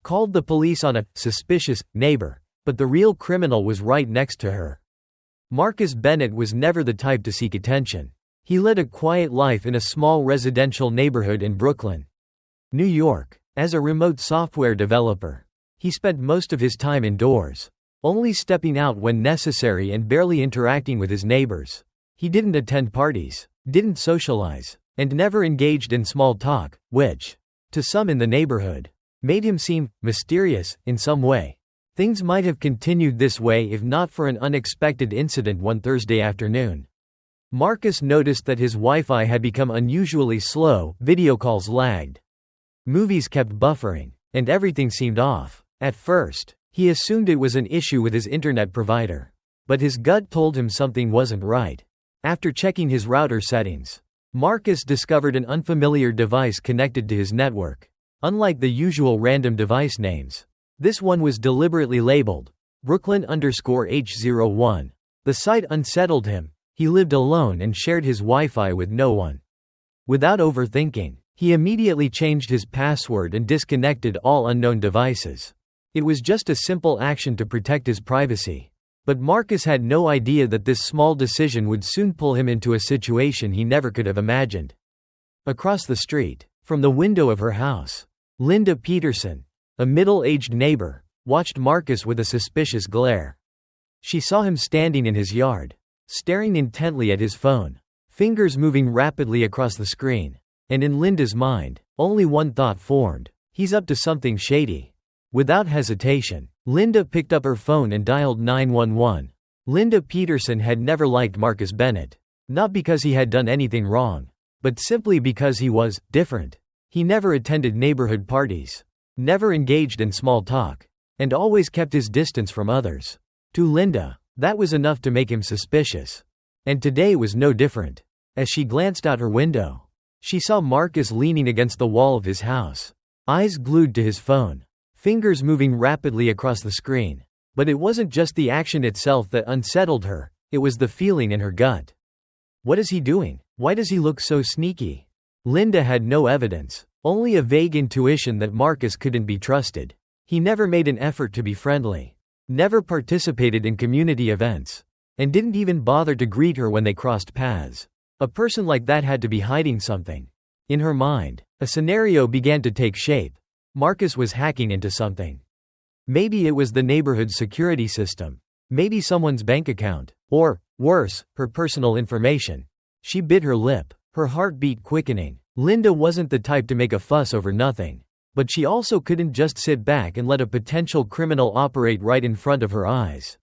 called the police on a suspicious neighbor, but the real criminal was right next to her. Marcus Bennett was never the type to seek attention. He led a quiet life in a small residential neighborhood in Brooklyn, New York. As a remote software developer, he spent most of his time indoors, only stepping out when necessary and barely interacting with his neighbors. He didn't attend parties, didn't socialize, and never engaged in small talk, which, to some in the neighborhood, made him seem mysterious in some way. Things might have continued this way if not for an unexpected incident one Thursday afternoon. Marcus noticed that his Wi-Fi had become unusually slow, video calls lagged, movies kept buffering, and everything seemed off. At first, he assumed it was an issue with his internet provider, but his gut told him something wasn't right. After checking his router settings, Marcus discovered an unfamiliar device connected to his network. Unlike the usual random device names, this one was deliberately labeled Brooklyn_H01. The site unsettled him. He lived alone and shared his Wi-Fi with no one. Without overthinking, he immediately changed his password and disconnected all unknown devices. It was just a simple action to protect his privacy. But Marcus had no idea that this small decision would soon pull him into a situation he never could have imagined. Across the street, from the window of her house, Linda Peterson, a middle-aged neighbor, watched Marcus with a suspicious glare. She saw him standing in his yard, staring intently at his phone, fingers moving rapidly across the screen. And in Linda's mind, only one thought formed: he's up to something shady. Without hesitation, Linda picked up her phone and dialed 911. Linda Peterson had never liked Marcus Bennett. Not because he had done anything wrong, but simply because he was different. He never attended neighborhood parties, never engaged in small talk, and always kept his distance from others. To Linda, that was enough to make him suspicious. And today was no different. As she glanced out her window, she saw Marcus leaning against the wall of his house, eyes glued to his phone, fingers moving rapidly across the screen. But it wasn't just the action itself that unsettled her, it was the feeling in her gut. What is he doing? Why does he look so sneaky? Linda had no evidence, only a vague intuition that Marcus couldn't be trusted. He never made an effort to be friendly, never participated in community events, and didn't even bother to greet her when they crossed paths. A person like that had to be hiding something. In her mind, a scenario began to take shape. Marcus was hacking into something. Maybe it was the neighborhood's security system. Maybe someone's bank account. Or, worse, her personal information. She bit her lip, her heartbeat quickening. Linda wasn't the type to make a fuss over nothing. But she also couldn't just sit back and let a potential criminal operate right in front of her eyes.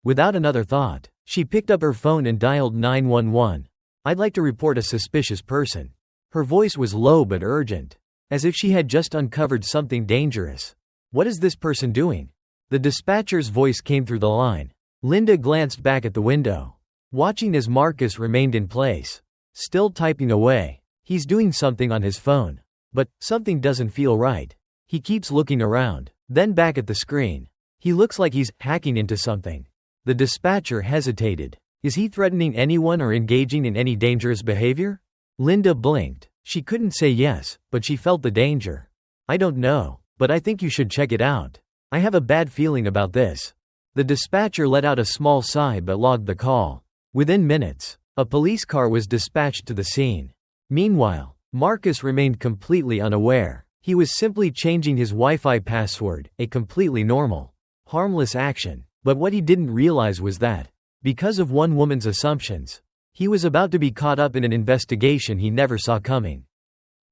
Without another thought, she picked up her phone and dialed 911. "I'd like to report a suspicious person." Her voice was low but urgent, as if she had just uncovered something dangerous. "What is this person doing?" The dispatcher's voice came through the line. Linda glanced back at the window, watching as Marcus remained in place, still typing away. He's doing something on his phone. But something doesn't feel right. He keeps looking around, then back at the screen. He looks like he's hacking into something. The dispatcher hesitated. Is he threatening anyone or engaging in any dangerous behavior? Linda blinked. She couldn't say yes, but she felt the danger. "I don't know, but I think you should check it out. I have a bad feeling about this." The dispatcher let out a small sigh but logged the call. Within minutes, a police car was dispatched to the scene. Meanwhile, Marcus remained completely unaware. He was simply changing his Wi-Fi password, a completely normal, harmless action. But what he didn't realize was that, because of one woman's assumptions, he was about to be caught up in an investigation he never saw coming.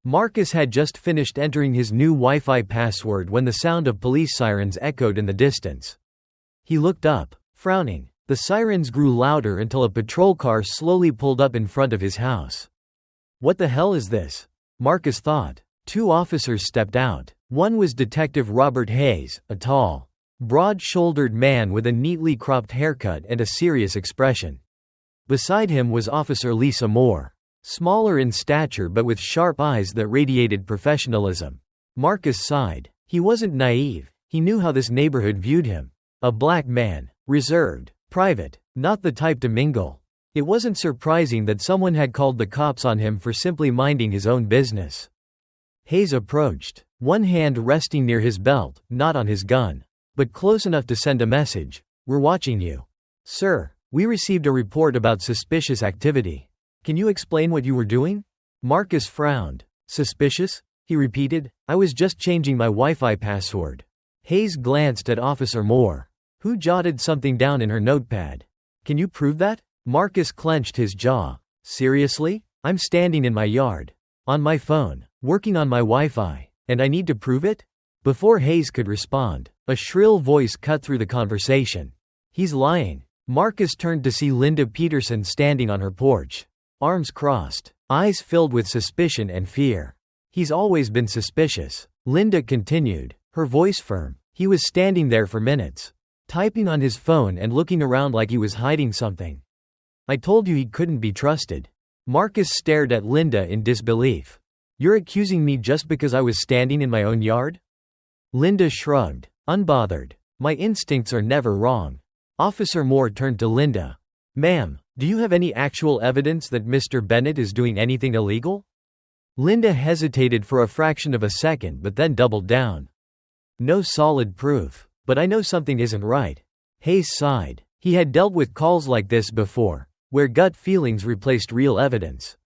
Marcus had just finished entering his new Wi-Fi password when the sound of police sirens echoed in the distance. He looked up, frowning. The sirens grew louder until a patrol car slowly pulled up in front of his house. "What the hell is this?" Marcus thought. Two officers stepped out. One was Detective Robert Hayes, a tall, broad-shouldered man with a neatly cropped haircut and a serious expression. Beside him was Officer Lisa Moore, smaller in stature but with sharp eyes that radiated professionalism. Marcus sighed. He wasn't naive. He knew how this neighborhood viewed him. A black man, reserved, private, not the type to mingle. It wasn't surprising that someone had called the cops on him for simply minding his own business. Hayes approached. one hand resting near his belt, not on his gun, but close enough to send a message. "We're watching you. Sir, we received a report about suspicious activity. Can you explain what you were doing?" Marcus frowned. "Suspicious?" he repeated. "I was just changing my Wi-Fi password." Hayes glanced at Officer Moore, who jotted something down in her notepad. "Can you prove that?" Marcus clenched his jaw. "Seriously? I'm standing in my yard, on my phone, working on my Wi-Fi, and I need to prove it?" Before Hayes could respond, a shrill voice cut through the conversation. "He's lying." Marcus turned to see Linda Peterson standing on her porch, arms crossed, eyes filled with suspicion and fear. "He's always been suspicious," Linda continued, her voice firm. "He was standing there for minutes, typing on his phone and looking around like he was hiding something. I told you he couldn't be trusted." Marcus stared at Linda in disbelief. "You're accusing me just because I was standing in my own yard?" Linda shrugged, unbothered. "My instincts are never wrong." Officer Moore turned to Linda. "Ma'am, do you have any actual evidence that Mr. Bennett is doing anything illegal?" Linda hesitated for a fraction of a second but then doubled down. "No solid proof, but I know something isn't right." Hayes sighed. He had dealt with calls like this before, where gut feelings replaced real evidence.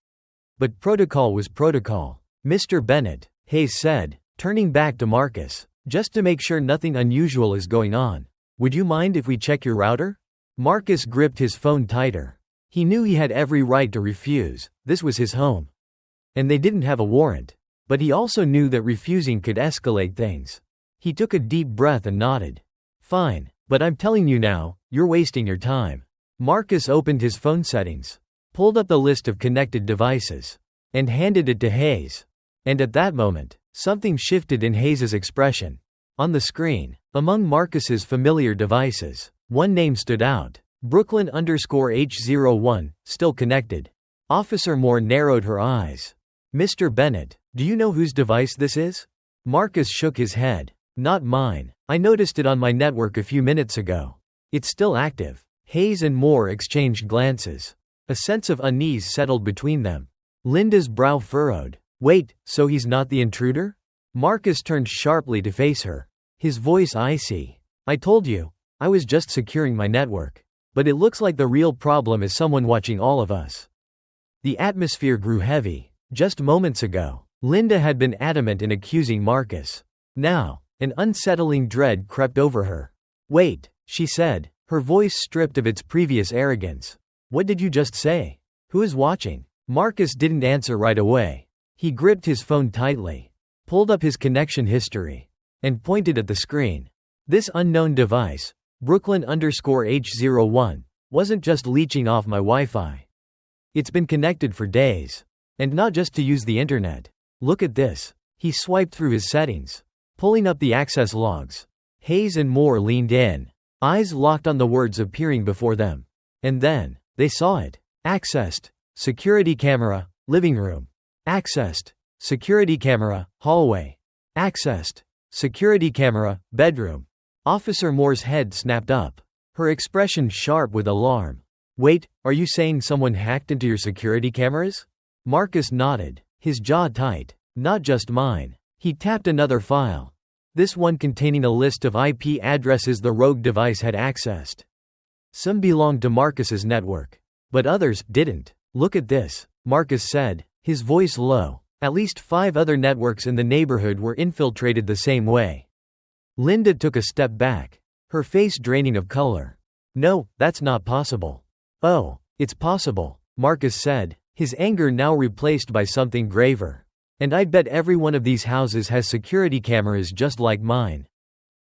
But protocol was protocol. "Mr. Bennett," Hayes said, turning back to Marcus, "just to make sure nothing unusual is going on, would you mind if we check your router?" Marcus gripped his phone tighter. He knew he had every right to refuse. This was his home. And they didn't have a warrant. But he also knew that refusing could escalate things. He took a deep breath and nodded. "Fine, but I'm telling you now, you're wasting your time." Marcus opened his phone settings, pulled up the list of connected devices, and handed it to Hayes. And at that moment, something shifted in Hayes's expression. On the screen, among Marcus's familiar devices, one name stood out. Brooklyn_H01, still connected. Officer Moore narrowed her eyes. "Mr. Bennett, do you know whose device this is?" Marcus shook his head. "Not mine. I noticed it on my network a few minutes ago. It's still active." Hayes and Moore exchanged glances. A sense of unease settled between them. Linda's brow furrowed. "Wait, so he's not the intruder?" Marcus turned sharply to face her, his voice icy. "I told you, I was just securing my network. But it looks like the real problem is someone watching all of us." The atmosphere grew heavy. Just moments ago, Linda had been adamant in accusing Marcus. Now, an unsettling dread crept over her. "Wait," she said, her voice stripped of its previous arrogance. "What did you just say? Who is watching?" Marcus didn't answer right away. He gripped his phone tightly, pulled up his connection history, and pointed at the screen. This unknown device, Brooklyn_H01, wasn't just leeching off my Wi-Fi. It's been connected for days. And not just to use the internet. Look at this. He swiped through his settings, pulling up the access logs. Hayes and Moore leaned in, eyes locked on the words appearing before them. And then, they saw it. Accessed. Security camera, living room. Accessed. Security camera, hallway. Accessed. Security camera, bedroom. Officer Moore's head snapped up, her expression sharp with alarm. "Wait, are you saying someone hacked into your security cameras?" Marcus nodded, his jaw tight. "Not just mine." He tapped another file. This one containing a list of IP addresses the rogue device had accessed. Some belonged to Marcus's network, but others didn't. "Look at this," Marcus said, his voice low. At least 5 other networks in the neighborhood were infiltrated the same way. Linda took a step back, her face draining of color. "No, that's not possible." "Oh, it's possible," Marcus said, his anger now replaced by something graver. "And I'd bet every one of these houses has security cameras just like mine."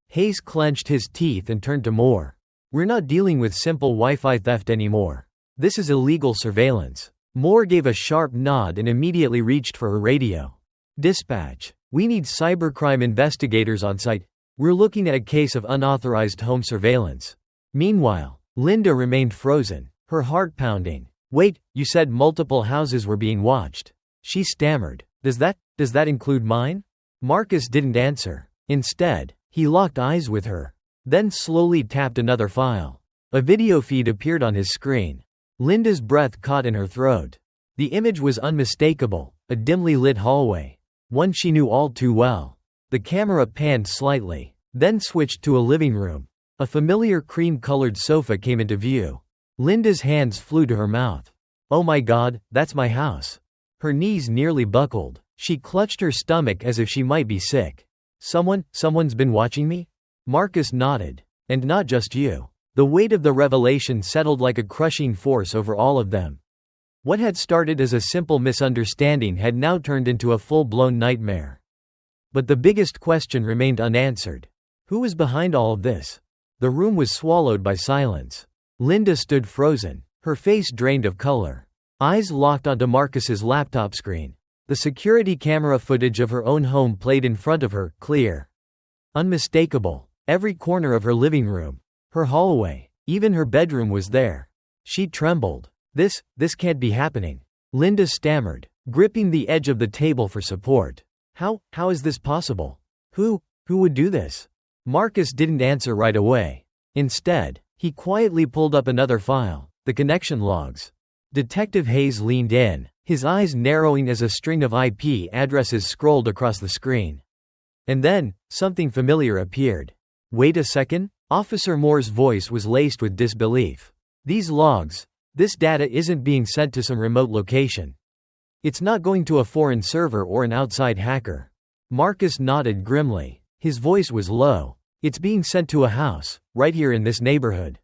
Hayes clenched his teeth and turned to Moore. "We're not dealing with simple Wi-Fi theft anymore. This is illegal surveillance." Moore gave a sharp nod and immediately reached for her radio. "Dispatch. We need cybercrime investigators on site. We're looking at a case of unauthorized home surveillance." Meanwhile, Linda remained frozen, her heart pounding. "Wait, you said multiple houses were being watched." She stammered. Does that include mine?" Marcus didn't answer. Instead, he locked eyes with her, then slowly tapped another file. A video feed appeared on his screen. Linda's breath caught in her throat. The image was unmistakable, a dimly lit hallway, one she knew all too well. The camera panned slightly, then switched to a living room. A familiar cream-colored sofa came into view. Linda's hands flew to her mouth. "Oh my God, that's my house." Her knees nearly buckled. She clutched her stomach as if she might be sick. Someone's been watching me?" Marcus nodded. "And not just you." The weight of the revelation settled like a crushing force over all of them. What had started as a simple misunderstanding had now turned into a full-blown nightmare. But the biggest question remained unanswered. Who was behind all of this? The room was swallowed by silence. Linda stood frozen, her face drained of color. Eyes locked onto Marcus's laptop screen. The security camera footage of her own home played in front of her, clear. Unmistakable. Every corner of her living room, her hallway, even her bedroom was there. She trembled. This can't be happening." Linda stammered, gripping the edge of the table for support. How is this possible? Who would do this?" Marcus didn't answer right away. Instead, he quietly pulled up another file, the connection logs. Detective Hayes leaned in, his eyes narrowing as a string of IP addresses scrolled across the screen. And then, something familiar appeared. "Wait a second?" Officer Moore's voice was laced with disbelief. "These logs, this data isn't being sent to some remote location. It's not going to a foreign server or an outside hacker." Marcus nodded grimly. His voice was low. "It's being sent to a house, right here in this neighborhood."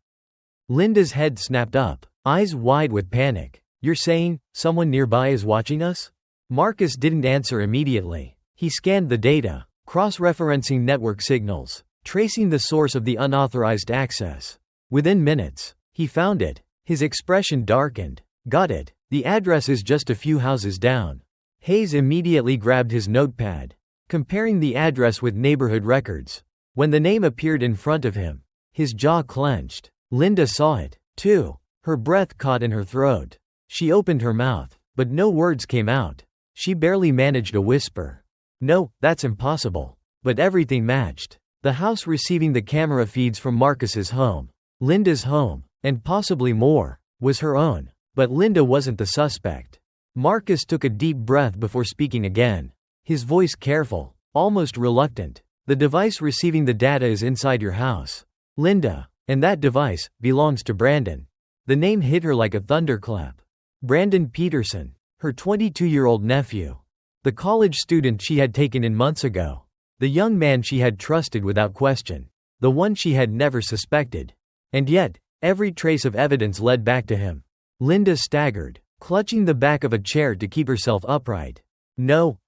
Linda's head snapped up, eyes wide with panic. "You're saying, someone nearby is watching us?" Marcus didn't answer immediately. He scanned the data, cross-referencing network signals, tracing the source of the unauthorized access. Within minutes, he found it. His expression darkened. "Got it. The address is just a few houses down." Hayes immediately grabbed his notepad, comparing the address with neighborhood records. When the name appeared in front of him, his jaw clenched. Linda saw it, too. Her breath caught in her throat. She opened her mouth, but no words came out. She barely managed a whisper. "No, that's impossible." But everything matched. The house receiving the camera feeds from Marcus's home, Linda's home, and possibly more, was her own. But Linda wasn't the suspect. Marcus took a deep breath before speaking again, his voice careful, almost reluctant. "The device receiving the data is inside your house, Linda, and that device belongs to Brandon." The name hit her like a thunderclap. Brandon Peterson, her 22-year-old nephew. The college student she had taken in months ago. The young man she had trusted without question. The one she had never suspected. And yet, every trace of evidence led back to him. Linda staggered, clutching the back of a chair to keep herself upright. No,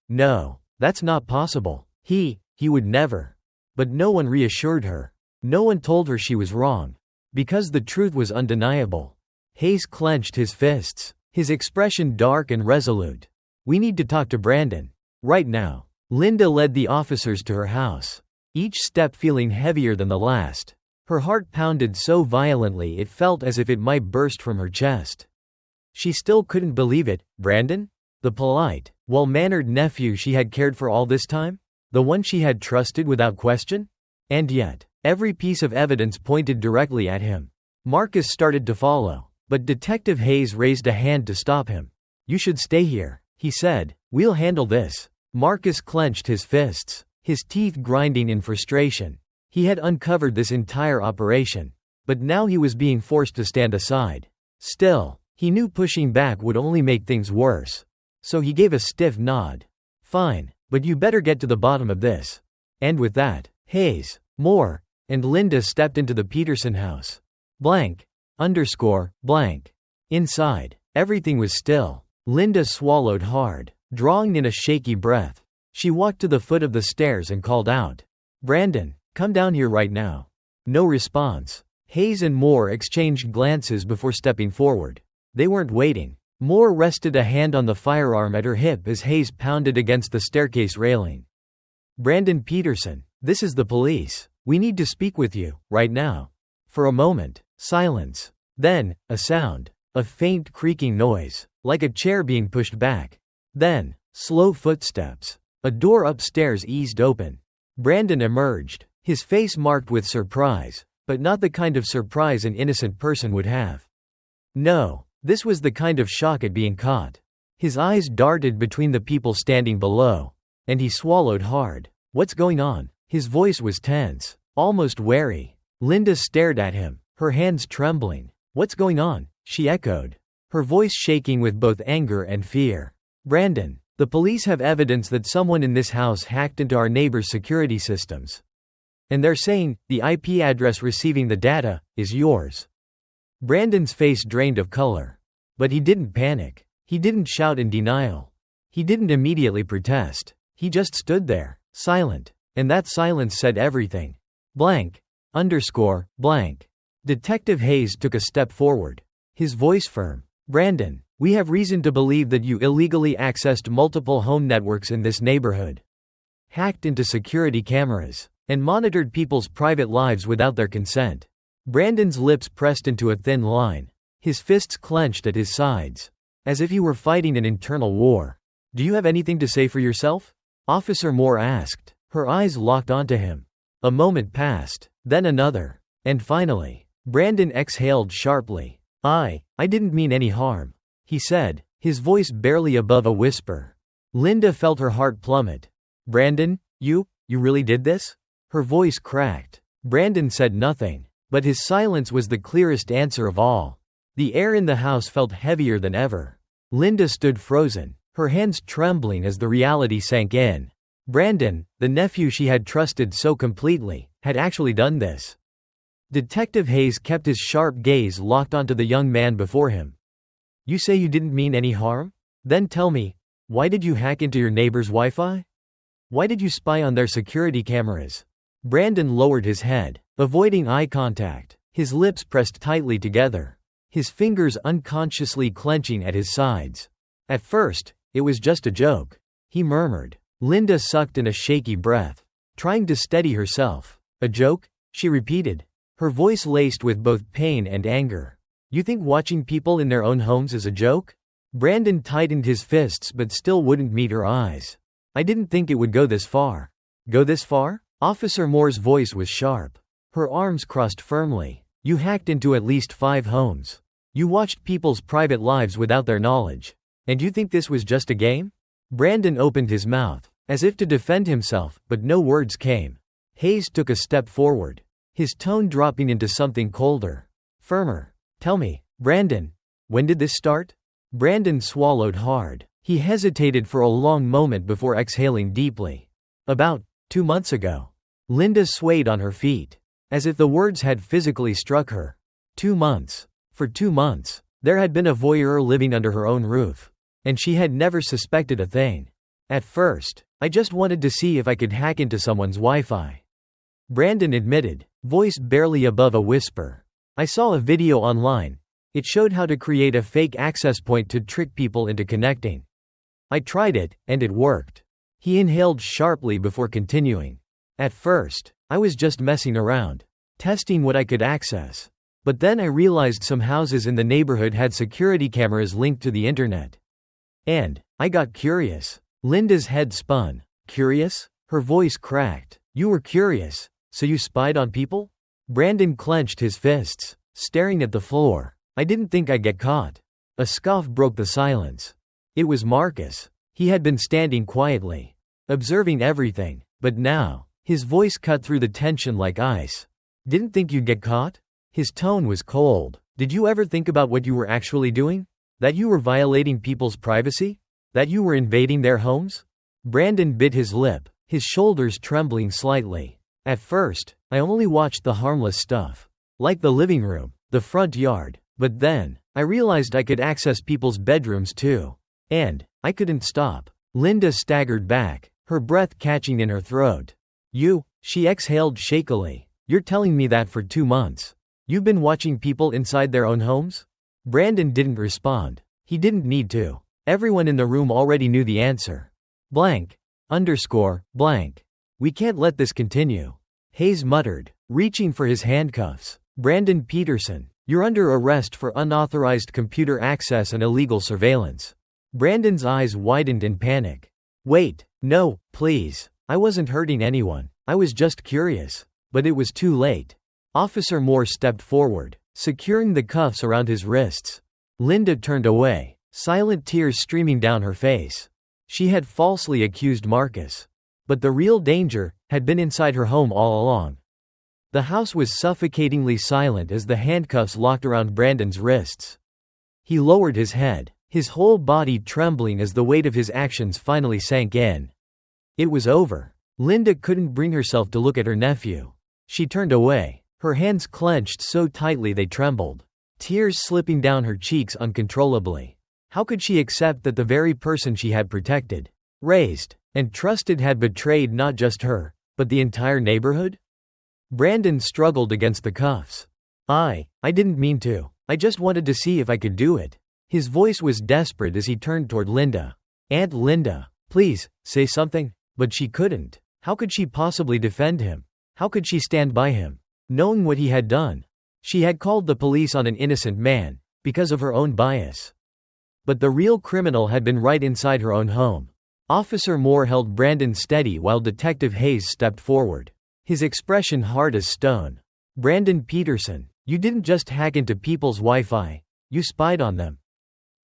that's not possible. He would never. But no one reassured her. No one told her she was wrong. Because the truth was undeniable. Hayes clenched his fists, his expression dark and resolute. "We need to talk to Brandon. Right now." Linda led the officers to her house, each step feeling heavier than the last. Her heart pounded so violently it felt as if it might burst from her chest. She still couldn't believe it. Brandon? The polite, well-mannered nephew she had cared for all this time? The one she had trusted without question? And yet, every piece of evidence pointed directly at him. Marcus started to follow, but Detective Hayes raised a hand to stop him. "You should stay here," he said. "We'll handle this." Marcus clenched his fists, his teeth grinding in frustration. He had uncovered this entire operation, but now he was being forced to stand aside. Still, he knew pushing back would only make things worse. So he gave a stiff nod. "Fine, but you better get to the bottom of this." And with that, Hayes, Moore, and Linda stepped into the Peterson house. Blank. Inside, everything was still. Linda swallowed hard, drawing in a shaky breath. She walked to the foot of the stairs and called out, "Brandon, come down here right now." No response. Hayes and Moore exchanged glances before stepping forward. They weren't waiting. Moore rested a hand on the firearm at her hip as Hayes pounded against the staircase railing. "Brandon Peterson, this is the police. We need to speak with you, right now." For a moment, silence. Then, a sound. A faint creaking noise, like a chair being pushed back. Then, slow footsteps. A door upstairs eased open. Brandon emerged, his face marked with surprise, but not the kind of surprise an innocent person would have. No, this was the kind of shock at being caught. His eyes darted between the people standing below, and he swallowed hard. What's going on? His voice was tense, almost wary. Linda stared at him, her hands trembling. What's going on? She echoed, her voice shaking with both anger and fear. Brandon, the police have evidence that someone in this house hacked into our neighbor's security systems. And they're saying the IP address receiving the data is yours. Brandon's face drained of color. But he didn't panic. He didn't shout in denial. He didn't immediately protest. He just stood there, silent. And that silence said everything. Blank. Blank. Detective Hayes took a step forward. His voice firm. Brandon, we have reason to believe that you illegally accessed multiple home networks in this neighborhood. Hacked into security cameras. And monitored people's private lives without their consent. Brandon's lips pressed into a thin line. His fists clenched at his sides. As if he were fighting an internal war. Do you have anything to say for yourself? Officer Moore asked. Her eyes locked onto him. A moment passed, then another. And finally, Brandon exhaled sharply. I didn't mean any harm, he said, his voice barely above a whisper. Linda felt her heart plummet. Brandon, you really did this? Her voice cracked. Brandon said nothing, but his silence was the clearest answer of all. The air in the house felt heavier than ever. Linda stood frozen, her hands trembling as the reality sank in. Brandon, the nephew she had trusted so completely, had actually done this. Detective Hayes kept his sharp gaze locked onto the young man before him. You say you didn't mean any harm? Then tell me, why did you hack into your neighbor's Wi-Fi? Why did you spy on their security cameras? Brandon lowered his head, avoiding eye contact, his lips pressed tightly together, his fingers unconsciously clenching at his sides. At first, it was just a joke, he murmured. Linda sucked in a shaky breath, trying to steady herself. A joke? She repeated, her voice laced with both pain and anger. You think watching people in their own homes is a joke? Brandon tightened his fists but still wouldn't meet her eyes. I didn't think it would go this far. Go this far? Officer Moore's voice was sharp. Her arms crossed firmly. You hacked into at least 5 homes. You watched people's private lives without their knowledge. And you think this was just a game? Brandon opened his mouth, as if to defend himself, but no words came. Hayes took a step forward, his tone dropping into something colder, firmer. Tell me, Brandon, when did this start? Brandon swallowed hard. He hesitated for a long moment before exhaling deeply. About 2 months ago. Linda swayed on her feet, as if the words had physically struck her. 2 months. For 2 months, there had been a voyeur living under her own roof. And she had never suspected a thing. At first, I just wanted to see if I could hack into someone's Wi-Fi. Brandon admitted, voice barely above a whisper. I saw a video online. It showed how to create a fake access point to trick people into connecting. I tried it, and it worked. He inhaled sharply before continuing. At first, I was just messing around, testing what I could access. But then I realized some houses in the neighborhood had security cameras linked to the internet. And I got curious. Linda's head spun. Curious? Her voice cracked. You were curious, so you spied on people? Brandon clenched his fists, staring at the floor. I didn't think I'd get caught. A scoff broke the silence. It was Marcus. He had been standing quietly, observing everything, but now, his voice cut through the tension like ice. Didn't think you'd get caught? His tone was cold. Did you ever think about what you were actually doing? That you were violating people's privacy? That you were invading their homes? Brandon bit his lip, his shoulders trembling slightly. At first, I only watched the harmless stuff. Like the living room, the front yard. But then, I realized I could access people's bedrooms too. And I couldn't stop. Linda staggered back, her breath catching in her throat. She exhaled shakily. You're telling me that for 2 months. You've been watching people inside their own homes? Brandon didn't respond. He didn't need to. Everyone in the room already knew the answer. Blank. We can't let this continue. Hayes muttered, reaching for his handcuffs. Brandon Peterson, you're under arrest for unauthorized computer access and illegal surveillance. Brandon's eyes widened in panic. Wait, no, please. I wasn't hurting anyone. I was just curious. But it was too late. Officer Moore stepped forward, securing the cuffs around his wrists. Linda turned away, silent tears streaming down her face. She had falsely accused Marcus. But the real danger had been inside her home all along. The house was suffocatingly silent as the handcuffs locked around Brandon's wrists. He lowered his head, his whole body trembling as the weight of his actions finally sank in. It was over. Linda couldn't bring herself to look at her nephew. She turned away, her hands clenched so tightly they trembled, tears slipping down her cheeks uncontrollably. How could she accept that the very person she had protected, raised, and trusted had betrayed not just her, but the entire neighborhood? Brandon struggled against the cuffs. I didn't mean to. I just wanted to see if I could do it. His voice was desperate as he turned toward Linda. Aunt Linda, please, say something. But she couldn't. How could she possibly defend him? How could she stand by him, knowing what he had done? She had called the police on an innocent man, because of her own bias. But the real criminal had been right inside her own home. Officer Moore held Brandon steady while Detective Hayes stepped forward, his expression hard as stone. Brandon Peterson, you didn't just hack into people's Wi-Fi, you spied on them.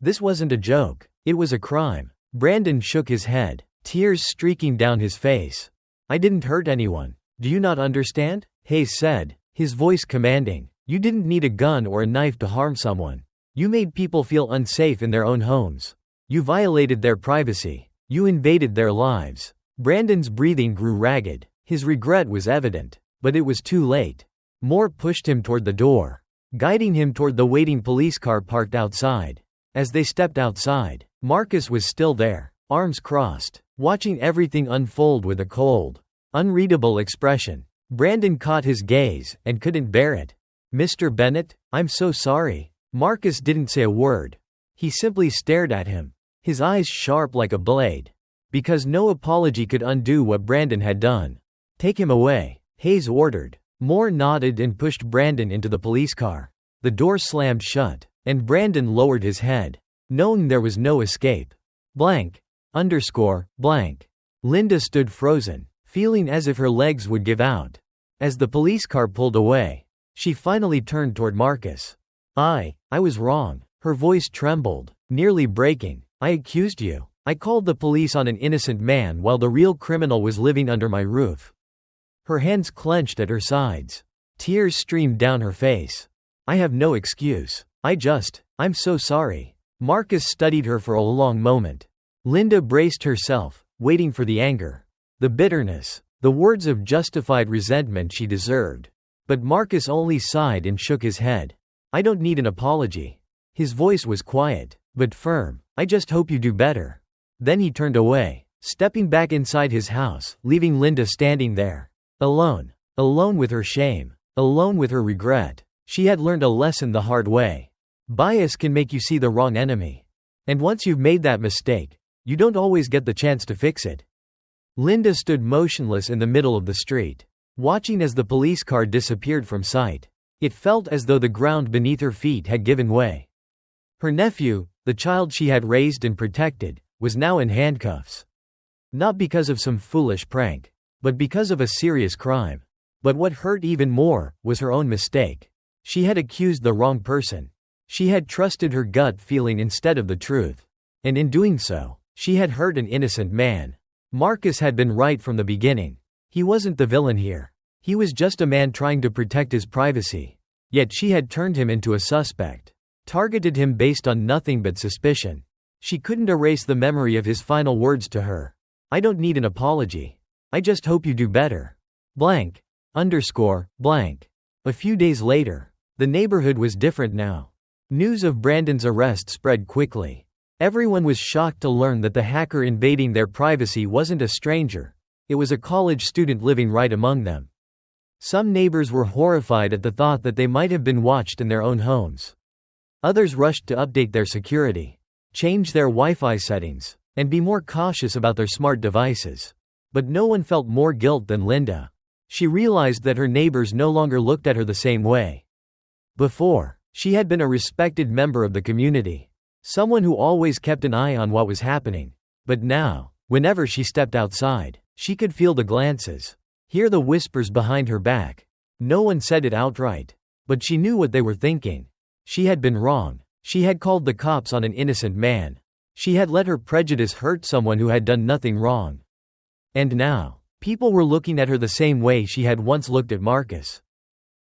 This wasn't a joke, it was a crime. Brandon shook his head, tears streaking down his face. I didn't hurt anyone. Do you not understand? Hayes said, his voice commanding. You didn't need a gun or a knife to harm someone. You made people feel unsafe in their own homes. You violated their privacy. You invaded their lives. Brandon's breathing grew ragged. His regret was evident, but it was too late. Moore pushed him toward the door, guiding him toward the waiting police car parked outside. As they stepped outside, Marcus was still there, arms crossed, watching everything unfold with a cold, unreadable expression. Brandon caught his gaze and couldn't bear it. Mr. Bennett, I'm so sorry. Marcus didn't say a word. He simply stared at him, his eyes sharp like a blade. Because no apology could undo what Brandon had done. Take him away, Hayes ordered. Moore nodded and pushed Brandon into the police car. The door slammed shut, and Brandon lowered his head, knowing there was no escape. Blank. Blank. Linda stood frozen, feeling as if her legs would give out. As the police car pulled away, she finally turned toward Marcus. I was wrong. Her voice trembled, nearly breaking. I accused you. I called the police on an innocent man while the real criminal was living under my roof. Her hands clenched at her sides. Tears streamed down her face. I have no excuse. I'm so sorry. Marcus studied her for a long moment. Linda braced herself, waiting for the anger, the bitterness, the words of justified resentment she deserved. But Marcus only sighed and shook his head. I don't need an apology. His voice was quiet, but firm. I just hope you do better. Then he turned away, stepping back inside his house, leaving Linda standing there. Alone with her shame, alone with her regret. She had learned a lesson the hard way. Bias can make you see the wrong enemy. And once you've made that mistake, you don't always get the chance to fix it. Linda stood motionless in the middle of the street, watching as the police car disappeared from sight. It felt as though the ground beneath her feet had given way. Her nephew, the child she had raised and protected, was now in handcuffs. Not because of some foolish prank, but because of a serious crime. But what hurt even more was her own mistake. She had accused the wrong person. She had trusted her gut feeling instead of the truth. And in doing so, she had hurt an innocent man. Marcus had been right from the beginning. He wasn't the villain here. He was just a man trying to protect his privacy. Yet she had turned him into a suspect. Targeted him based on nothing but suspicion. She couldn't erase the memory of his final words to her. I don't need an apology. I just hope you do better. Blank. A few days later, the neighborhood was different now. News of Brandon's arrest spread quickly. Everyone was shocked to learn that the hacker invading their privacy wasn't a stranger. It was a college student living right among them. Some neighbors were horrified at the thought that they might have been watched in their own homes. Others rushed to update their security, change their Wi-Fi settings, and be more cautious about their smart devices. But no one felt more guilt than Linda. She realized that her neighbors no longer looked at her the same way. Before, she had been a respected member of the community, someone who always kept an eye on what was happening. But now, whenever she stepped outside, she could feel the glances, hear the whispers behind her back. No one said it outright, but she knew what they were thinking. She had been wrong. She had called the cops on an innocent man. She had let her prejudice hurt someone who had done nothing wrong. And now, people were looking at her the same way she had once looked at Marcus.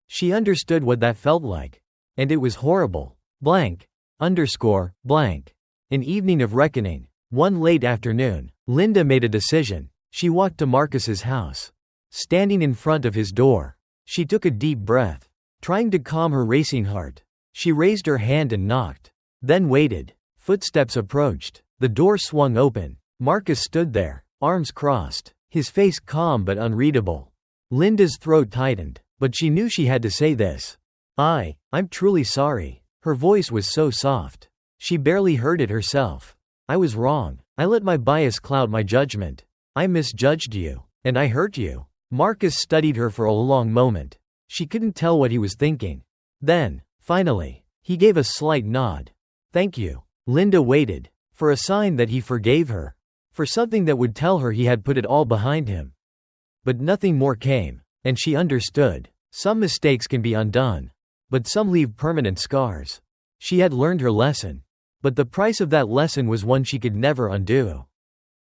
She understood what that felt like. And it was horrible. Blank. Underscore. Blank. An evening of reckoning. One late afternoon, Linda made a decision. She walked to Marcus's house. Standing in front of his door, she took a deep breath. Trying to calm her racing heart, she raised her hand and knocked. Then waited. Footsteps approached. The door swung open. Marcus stood there, arms crossed, his face calm but unreadable. Linda's throat tightened, but she knew she had to say this. I'm truly sorry. Her voice was so soft. She barely heard it herself. I was wrong. I let my bias cloud my judgment. I misjudged you, and I hurt you. Marcus studied her for a long moment. She couldn't tell what he was thinking. Then, finally, he gave a slight nod. Thank you. Linda waited, for a sign that he forgave her, for something that would tell her he had put it all behind him. But nothing more came, and she understood. Some mistakes can be undone, but some leave permanent scars. She had learned her lesson, but the price of that lesson was one she could never undo.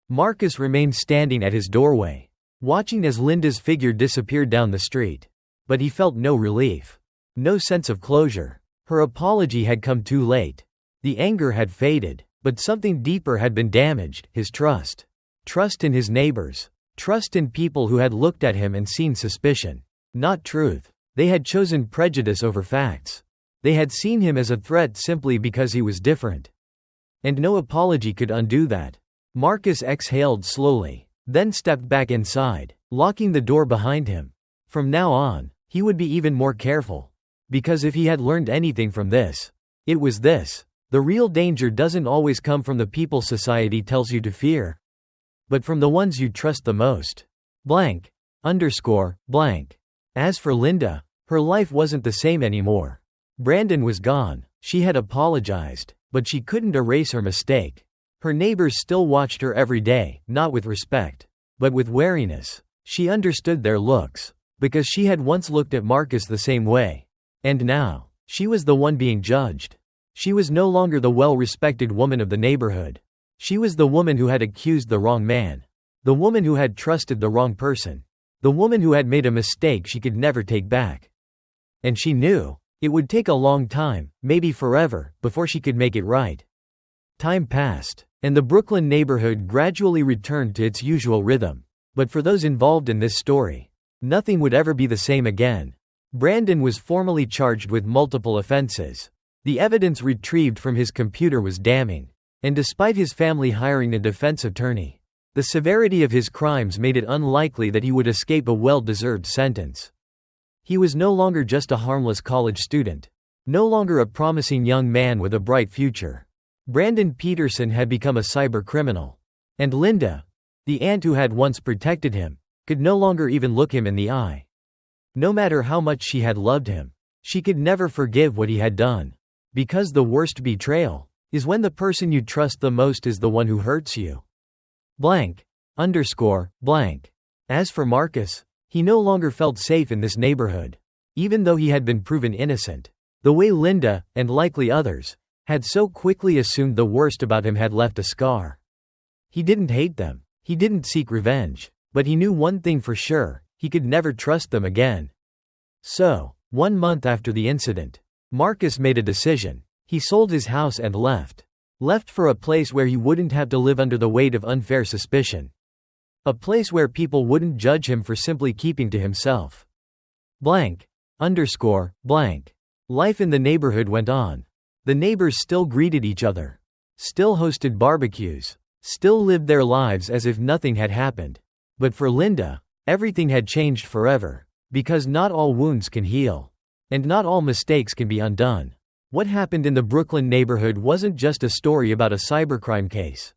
Marcus remained standing at his doorway, watching as Linda's figure disappeared down the street. But he felt no relief. No sense of closure. Her apology had come too late. The anger had faded, but something deeper had been damaged, his trust. Trust in his neighbors. Trust in people who had looked at him and seen suspicion, not truth. They had chosen prejudice over facts. They had seen him as a threat simply because he was different. And no apology could undo that. Marcus exhaled slowly, then stepped back inside, locking the door behind him. From now on, he would be even more careful. Because if he had learned anything from this, it was this. The real danger doesn't always come from the people society tells you to fear, but from the ones you trust the most. Blank. Underscore. Blank. As for Linda, her life wasn't the same anymore. Brandon was gone. She had apologized, but she couldn't erase her mistake. Her neighbors still watched her every day, not with respect, but with wariness. She understood their looks, because she had once looked at Marcus the same way. And now, she was the one being judged. She was no longer the well-respected woman of the neighborhood. She was the woman who had accused the wrong man. The woman who had trusted the wrong person. The woman who had made a mistake she could never take back. And she knew it would take a long time, maybe forever, before she could make it right. Time passed, and the Brooklyn neighborhood gradually returned to its usual rhythm. But for those involved in this story, nothing would ever be the same again. Brandon was formally charged with multiple offenses. The evidence retrieved from his computer was damning. And despite his family hiring a defense attorney, the severity of his crimes made it unlikely that he would escape a well-deserved sentence. He was no longer just a harmless college student. No longer a promising young man with a bright future. Brandon Peterson had become a cybercriminal. And Linda, the aunt who had once protected him, could no longer even look him in the eye. No matter how much she had loved him, she could never forgive what he had done. Because the worst betrayal is when the person you trust the most is the one who hurts you. Blank. Underscore. Blank. As for Marcus, he no longer felt safe in this neighborhood. Even though he had been proven innocent. The way Linda, and likely others, had so quickly assumed the worst about him had left a scar. He didn't hate them. He didn't seek revenge. But he knew one thing for sure, he could never trust them again. So, 1 month after the incident, Marcus made a decision. He sold his house and left. Left for a place where he wouldn't have to live under the weight of unfair suspicion. A place where people wouldn't judge him for simply keeping to himself. Blank. Underscore. Blank. Life in the neighborhood went on. The neighbors still greeted each other. Still hosted barbecues. Still lived their lives as if nothing had happened. But for Linda, everything had changed forever. Because not all wounds can heal. And not all mistakes can be undone. What happened in the Brooklyn neighborhood wasn't just a story about a cybercrime case.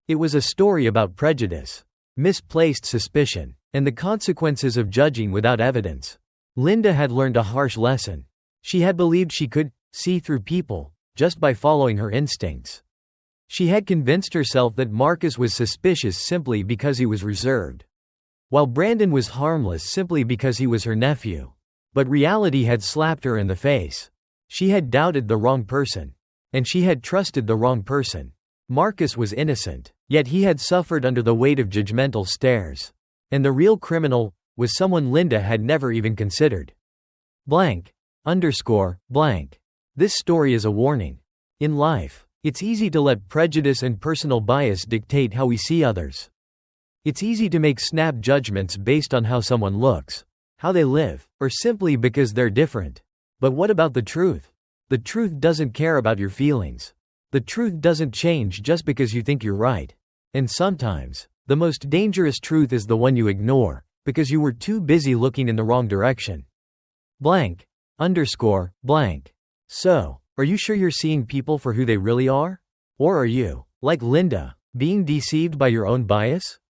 It was a story about prejudice, misplaced suspicion, and the consequences of judging without evidence. Linda had learned a harsh lesson. She had believed she could see through people just by following her instincts. She had convinced herself that Marcus was suspicious simply because he was reserved, while Brandon was harmless simply because he was her nephew. But reality had slapped her in the face. She had doubted the wrong person. And she had trusted the wrong person. Marcus was innocent, Yet he had suffered under the weight of judgmental stares. And the real criminal was someone Linda had never even considered. Blank. Underscore. Blank. This story is a warning. In life, it's easy to let prejudice and personal bias dictate how we see others. It's easy to make snap judgments based on how someone looks, how they live, or simply because they're different. But what about the truth? The truth doesn't care about your feelings. The truth doesn't change just because you think you're right. And sometimes, the most dangerous truth is the one you ignore, because you were too busy looking in the wrong direction. Blank. Underscore. Blank. So, are you sure you're seeing people for who they really are? Or are you, like Linda, being deceived by your own bias?